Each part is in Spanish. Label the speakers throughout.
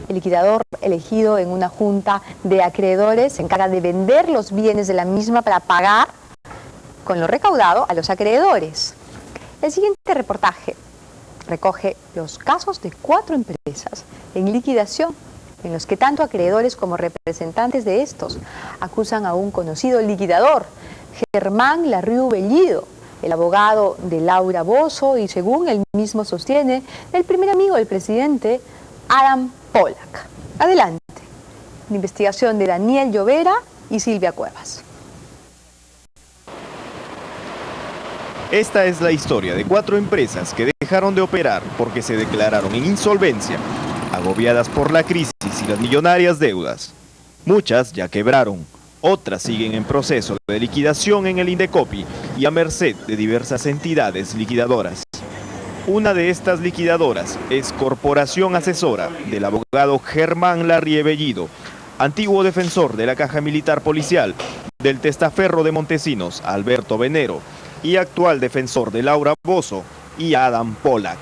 Speaker 1: El liquidador elegido en una junta de acreedores se encarga de vender los bienes de la misma para pagar con lo recaudado a los acreedores. El siguiente reportaje recoge los casos de 4 empresas en liquidación, en los que tanto acreedores como representantes de estos acusan a un conocido liquidador, Germán Larriu Bellido, el abogado de Laura Bozzo y, según él mismo sostiene, el primer amigo del presidente, Adam Pollack. Adelante. La investigación de Daniel Llovera y Silvia Cuevas.
Speaker 2: Esta es la historia de 4 empresas que dejaron de operar porque se declararon en insolvencia, agobiadas por la crisis y las millonarias deudas. Muchas ya quebraron, otras siguen en proceso de liquidación en el Indecopi y a merced de diversas entidades liquidadoras. Una de estas liquidadoras es Corporación Asesora del abogado Germán Larriu Bellido, antiguo defensor de la Caja Militar Policial, del testaferro de Montesinos, Alberto Venero, y actual defensor de Laura Bozzo y Adam Pollack.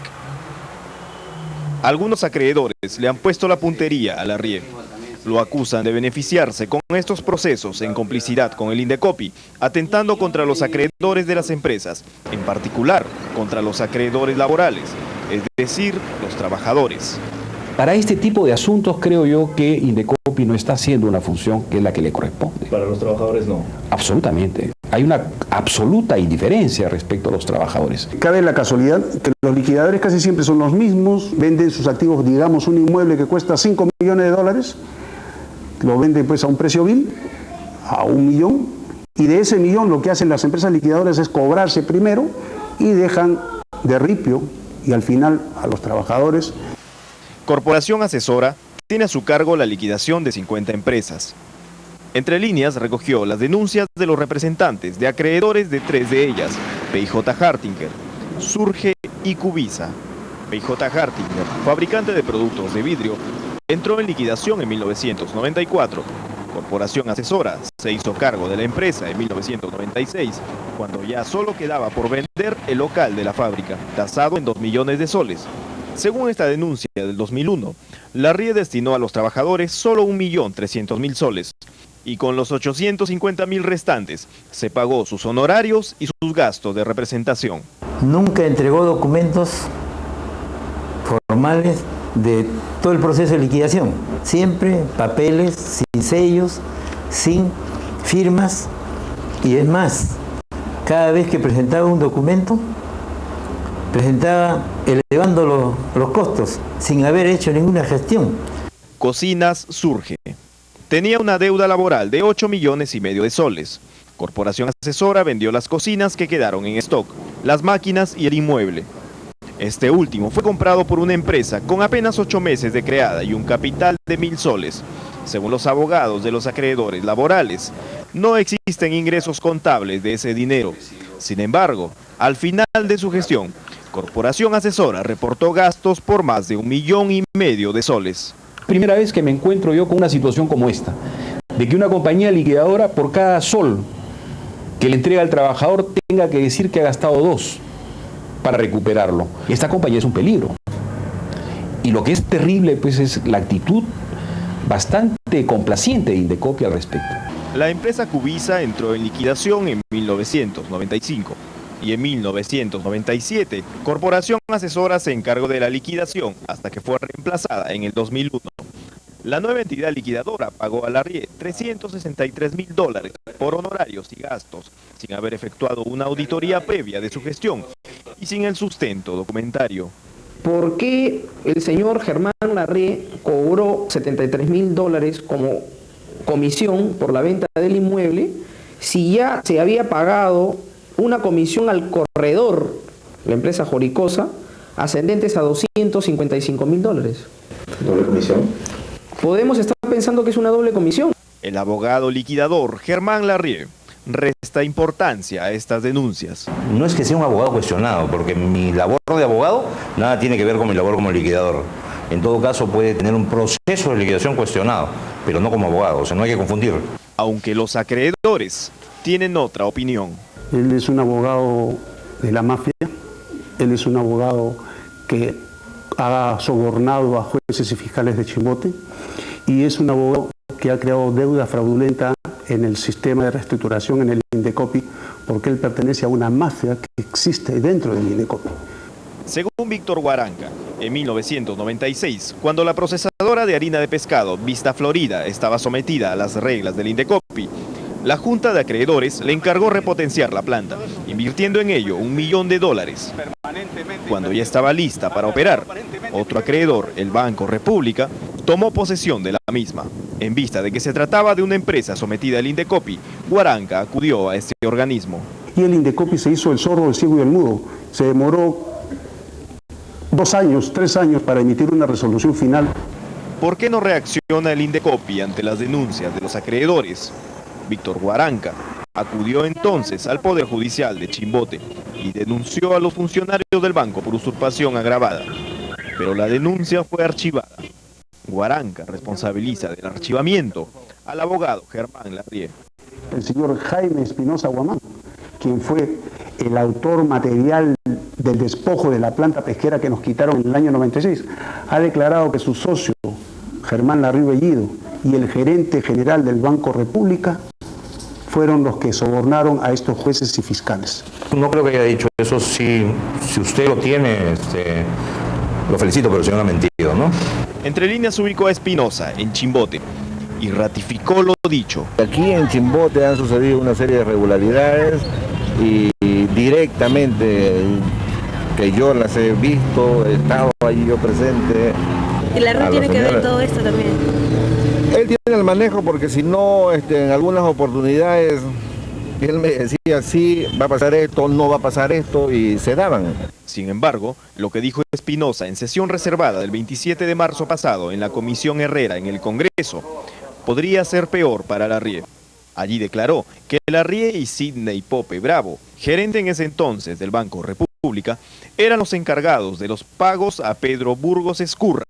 Speaker 2: Algunos acreedores le han puesto la puntería a Larriu. Lo acusan de beneficiarse con estos procesos en complicidad con el Indecopi, atentando contra los acreedores de las empresas, en particular contra los acreedores laborales, es decir, los trabajadores.
Speaker 3: Para este tipo de asuntos creo yo que Indecopi no está haciendo una función que es la que le corresponde.
Speaker 4: Para los trabajadores no.
Speaker 3: Absolutamente. Hay una absoluta indiferencia respecto a los trabajadores.
Speaker 5: Cabe la casualidad que los liquidadores casi siempre son los mismos, venden sus activos, digamos un inmueble que cuesta 5 millones de dólares, lo venden pues a un precio vil, a 1 millón, y de ese millón lo que hacen las empresas liquidadoras es cobrarse primero y dejan de ripio y al final a los trabajadores.
Speaker 2: Corporación Asesora tiene a su cargo la liquidación de 50 empresas. Entre líneas recogió las denuncias de los representantes de acreedores de 3 de ellas, P&J Hartinger, Surge y Cubisa. P&J Hartinger, fabricante de productos de vidrio, entró en liquidación en 1994. Corporación Asesora se hizo cargo de la empresa en 1996, cuando ya solo quedaba por vender el local de la fábrica, tasado en 2 millones de soles. Según esta denuncia del 2001, Larriu destinó a los trabajadores solo 1.300.000 soles, y con los 850.000 restantes se pagó sus honorarios y sus gastos de representación.
Speaker 6: Nunca entregó documentos formales de todo el proceso de liquidación. Siempre papeles, sin sellos, sin firmas, y es más, cada vez que presentaba un documento, presentaba elevando los costos, sin haber hecho ninguna gestión.
Speaker 2: Cocinas Surge tenía una deuda laboral de 8,5 millones de soles. Corporación Asesora vendió las cocinas que quedaron en stock, las máquinas y el inmueble. Este último fue comprado por una empresa con apenas 8 meses de creada y un capital de 1.000 soles. Según los abogados de los acreedores laborales, no existen ingresos contables de ese dinero. Sin embargo, al final de su gestión, Corporación Asesora reportó gastos por más de 1,5 millones de soles.
Speaker 3: Primera vez que me encuentro yo con una situación como esta, de que una compañía liquidadora por cada sol que le entrega al trabajador tenga que decir que ha gastado 2 para recuperarlo. Esta compañía es un peligro. Y lo que es terrible pues es la actitud bastante complaciente de Indecopi al respecto.
Speaker 2: La empresa Cubisa entró en liquidación en 1995 y en 1997 Corporación Asesora se encargó de la liquidación hasta que fue reemplazada en el 2001. La nueva entidad liquidadora pagó a Larriu $363.000 por honorarios y gastos, sin haber efectuado una auditoría previa de su gestión y sin el sustento documentario.
Speaker 7: ¿Por qué el señor Germán Larriu cobró $73.000 como comisión por la venta del inmueble si ya se había pagado una comisión al corredor, la empresa Joricosa, ascendentes a $255.000?
Speaker 4: ¿Doble comisión?
Speaker 7: Podemos estar pensando que es una doble comisión.
Speaker 2: El abogado liquidador Germán Larriu resta importancia a estas denuncias.
Speaker 8: No es que sea un abogado cuestionado, porque mi labor de abogado nada tiene que ver con mi labor como liquidador. En todo caso puede tener un proceso de liquidación cuestionado, pero no como abogado, o sea, no hay que confundir.
Speaker 2: Aunque los acreedores tienen otra opinión.
Speaker 5: Él es un abogado de la mafia, él es un abogado que ha sobornado a jueces y fiscales de Chimbote y es un abogado que ha creado deuda fraudulenta en el sistema de reestructuración en el Indecopi porque él pertenece a una mafia que existe dentro del Indecopi.
Speaker 2: Según Víctor Guaranca, en 1996, cuando la procesadora de harina de pescado Vista Florida estaba sometida a las reglas del Indecopi, la Junta de Acreedores le encargó repotenciar la planta, invirtiendo en ello $1 millón. Cuando ya estaba lista para operar, otro acreedor, el Banco República, tomó posesión de la misma. En vista de que se trataba de una empresa sometida al Indecopi, Guaranca acudió a este organismo.
Speaker 5: Y el Indecopi se hizo el sordo, el ciego y el mudo. Se demoró 2 años, 3 años para emitir una resolución final.
Speaker 2: ¿Por qué no reacciona el Indecopi ante las denuncias de los acreedores? Víctor Guaranca acudió entonces al Poder Judicial de Chimbote y denunció a los funcionarios del banco por usurpación agravada. Pero la denuncia fue archivada. Guaranca responsabiliza del archivamiento al abogado Germán Larrié.
Speaker 5: El señor Jaime Espinosa Guamán, quien fue el autor material del despojo de la planta pesquera que nos quitaron en el año 96, ha declarado que su socio, Germán Larrié Bellido, y el gerente general del Banco República fueron los que sobornaron a estos jueces y fiscales.
Speaker 8: No creo que haya dicho eso. Si usted lo tiene, lo felicito, pero el señor ha mentido, ¿no?
Speaker 2: Entre líneas ubicó a Espinosa en Chimbote y ratificó lo dicho.
Speaker 9: Aquí en Chimbote han sucedido una serie de irregularidades y directamente que yo las he visto, he estado allí yo presente.
Speaker 10: ¿Y Larrié tiene que ver en todo esto también?
Speaker 9: Él tiene el manejo porque si no, en algunas oportunidades, él me decía, sí, va a pasar esto, no va a pasar esto, y se daban.
Speaker 2: Sin embargo, lo que dijo Espinosa en sesión reservada del 27 de marzo pasado en la Comisión Herrera en el Congreso, podría ser peor para Larrié. Allí declaró que Larrié y Sidney Pope Bravo, gerente en ese entonces del Banco República, eran los encargados de los pagos a Pedro Burgos Escurra,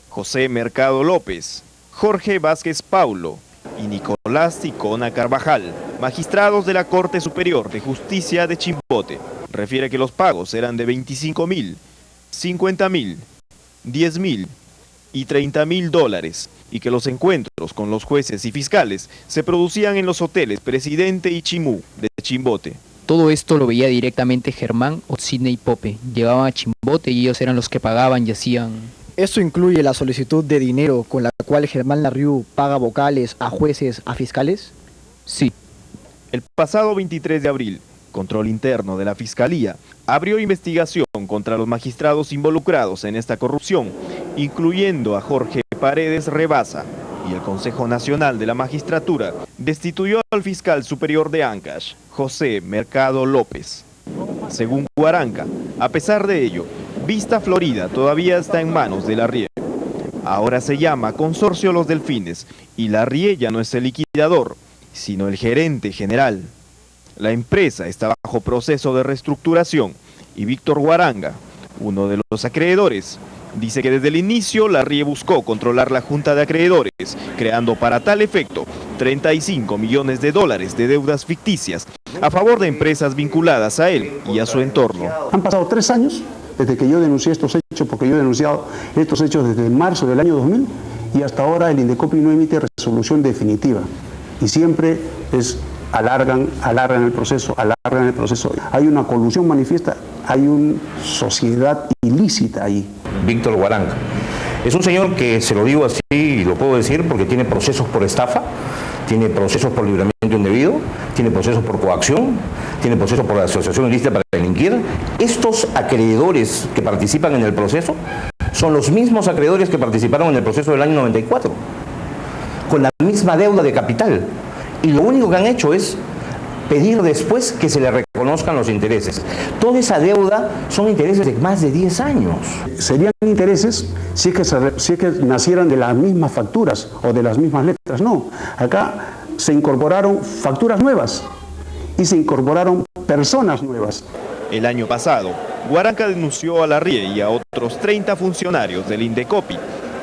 Speaker 2: José Mercado López, Jorge Vázquez Paulo y Nicolás Ticona Carvajal, magistrados de la Corte Superior de Justicia de Chimbote. Refiere que los pagos eran de $25.000, $50.000, $10.000 y $30.000 y que los encuentros con los jueces y fiscales se producían en los hoteles Presidente y Chimú de Chimbote.
Speaker 11: Todo esto lo veía directamente Germán o Sidney Pope. Llevaban a Chimbote y ellos eran los que pagaban y hacían...
Speaker 12: ¿Esto incluye la solicitud de dinero con la cual Germán Larrié paga vocales a jueces, a fiscales?
Speaker 11: Sí.
Speaker 2: El pasado 23 de abril, Control Interno de la Fiscalía abrió investigación contra los magistrados involucrados en esta corrupción, incluyendo a Jorge Paredes Rebasa, y el Consejo Nacional de la Magistratura destituyó al fiscal superior de Ancash, José Mercado López. Según Guaranca, a pesar de ello, Vista Florida todavía está en manos de Larrié. Ahora se llama Consorcio Los Delfines y Larrié ya no es el liquidador, sino el gerente general. La empresa está bajo proceso de reestructuración y Víctor Guaranca, uno de los acreedores, dice que desde el inicio Larrié buscó controlar la Junta de Acreedores, creando para tal efecto $35 millones de deudas ficticias a favor de empresas vinculadas a él y a su entorno.
Speaker 5: Han pasado 3 años desde que yo denuncié estos hechos, porque yo he denunciado estos hechos desde marzo del año 2000 y hasta ahora el Indecopi no emite resolución definitiva y siempre alargan el proceso. Hay una colusión manifiesta, hay una sociedad ilícita ahí.
Speaker 8: Víctor Guaranca es un señor que, se lo digo así y lo puedo decir porque tiene procesos por estafa, tiene procesos por libramiento indebido, tiene procesos por coacción, tiene procesos por asociación ilícita para delinquir. Estos acreedores que participan en el proceso son los mismos acreedores que participaron en el proceso del año 94, con la misma deuda de capital. Y lo único que han hecho es pedir después que se le reconozcan los intereses. Toda esa deuda son intereses de más de 10 años.
Speaker 5: Serían intereses si es que nacieran de las mismas facturas o de las mismas letras. No, acá se incorporaron facturas nuevas y se incorporaron personas nuevas.
Speaker 2: El año pasado, Guaranca denunció a Larrié y a otros 30 funcionarios del Indecopi,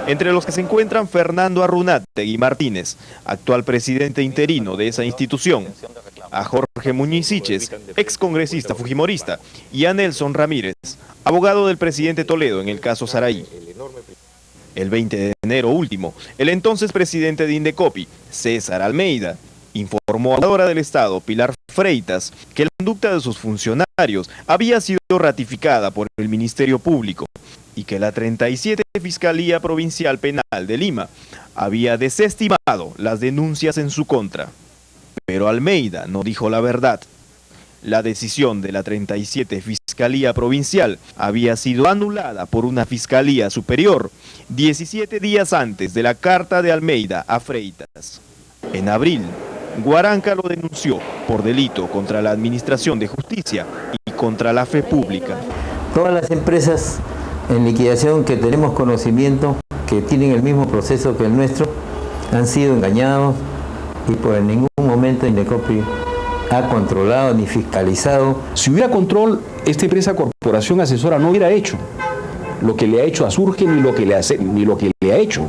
Speaker 2: entre los que se encuentran Fernando Arrunátegui Martínez, actual presidente interino de esa institución, a Jorge Muñiz Siches, excongresista fujimorista, y a Nelson Ramírez, abogado del presidente Toledo en el caso Saraí. El 20 de enero último, el entonces presidente de Indecopi, César Almeida, informó a la senadora del Estado, Pilar Freitas, que la conducta de sus funcionarios había sido ratificada por el Ministerio Público y que la 37 Fiscalía Provincial Penal de Lima había desestimado las denuncias en su contra. Pero Almeida no dijo la verdad. La decisión de la 37 Fiscalía Provincial había sido anulada por una Fiscalía Superior 17 días antes de la carta de Almeida a Freitas. En abril, Guaranca lo denunció por delito contra la Administración de Justicia y contra la fe pública.
Speaker 6: Todas las empresas en liquidación que tenemos conocimiento, que tienen el mismo proceso que el nuestro, han sido engañados y por en ningún momento Indecopi ha controlado ni fiscalizado.
Speaker 3: Si hubiera control, esta empresa corporación asesora no hubiera hecho lo que le ha hecho a Surge ni lo que le ha hecho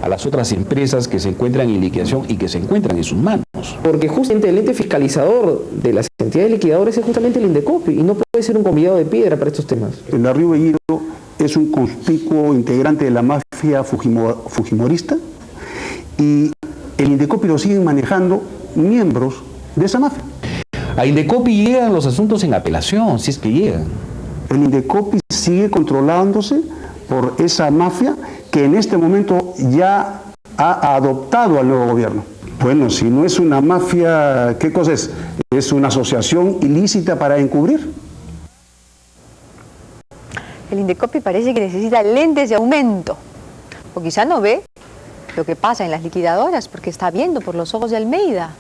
Speaker 3: a las otras empresas que se encuentran en liquidación y que se encuentran en sus manos.
Speaker 7: Porque justamente el ente fiscalizador de las entidades liquidadoras es justamente el Indecopi y no puede ser un convidado de piedra para estos temas.
Speaker 5: El Larriu Bellido es un conspicuo integrante de la mafia fujimorista y el Indecopi lo siguen manejando miembros de esa mafia.
Speaker 3: A Indecopi llegan los asuntos en apelación, si es que llegan.
Speaker 5: El Indecopi sigue controlándose por esa mafia que en este momento ya ha adoptado al nuevo gobierno. Bueno, si no es una mafia, ¿qué cosa es? ¿Es una asociación ilícita para encubrir?
Speaker 1: El Indecopi parece que necesita lentes de aumento, o quizá no ve lo que pasa en las liquidadoras porque está viendo por los ojos de Almeida.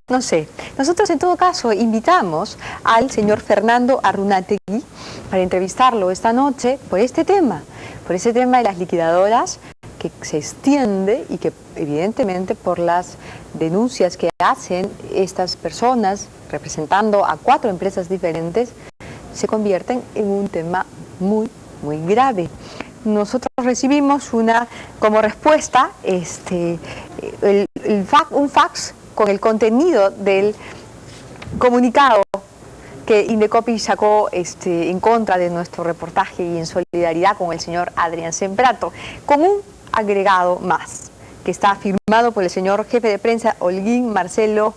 Speaker 1: No sé. Nosotros en todo caso invitamos al señor Fernando Arunategui para entrevistarlo esta noche por este tema de las liquidadoras que se extiende y que evidentemente por las denuncias que hacen estas personas representando a 4 empresas diferentes se convierten en un tema muy, muy grave. Nosotros recibimos como respuesta un fax con el contenido del comunicado que Indecopi sacó en contra de nuestro reportaje y en solidaridad con el señor Adrián Semprato, con un agregado más, que está firmado por el señor jefe de prensa Holguín Marcelo,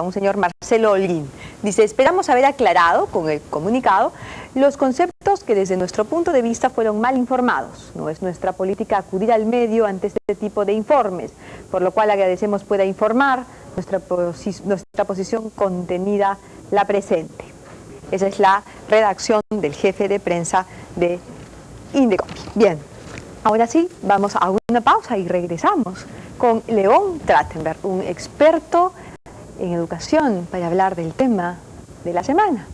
Speaker 1: un señor Marcelo Holguín. Dice: esperamos haber aclarado con el comunicado los conceptos que desde nuestro punto de vista fueron mal informados. No es nuestra política acudir al medio ante este tipo de informes, por lo cual agradecemos pueda informar nuestra posición contenida la presente. Esa es la redacción del jefe de prensa de Indecopi. Bien, ahora sí, vamos a una pausa y regresamos con León Trachtenberg, un experto en educación, para hablar del tema de la semana.